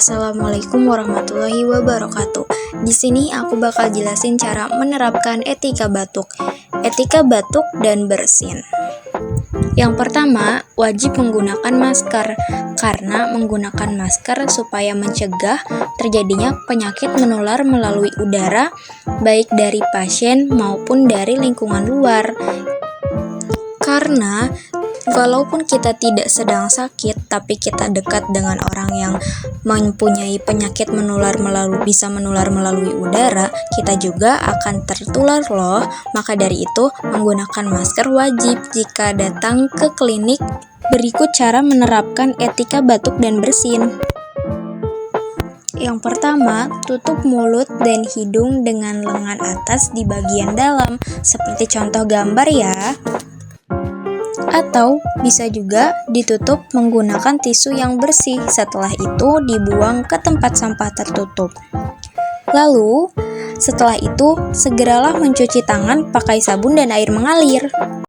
Assalamualaikum warahmatullahi wabarakatuh. Di sini aku bakal jelasin cara menerapkan etika batuk. Etika batuk dan bersin. Yang pertama, wajib menggunakan masker. Karena menggunakan masker supaya mencegah terjadinya penyakit menular melalui udara, baik dari pasien maupun dari lingkungan luar. Karena walaupun kita tidak sedang sakit, tapi kita dekat dengan orang yang mempunyai penyakit bisa menular melalui udara, kita juga akan tertular loh. Maka dari itu, menggunakan masker wajib jika datang ke klinik. Berikut cara menerapkan etika batuk dan bersin. Yang pertama, tutup mulut dan hidung dengan lengan atas di bagian dalam, seperti contoh gambar ya. Atau bisa juga ditutup menggunakan tisu yang bersih, setelah itu dibuang ke tempat sampah tertutup. Lalu, setelah itu segeralah mencuci tangan pakai sabun dan air mengalir.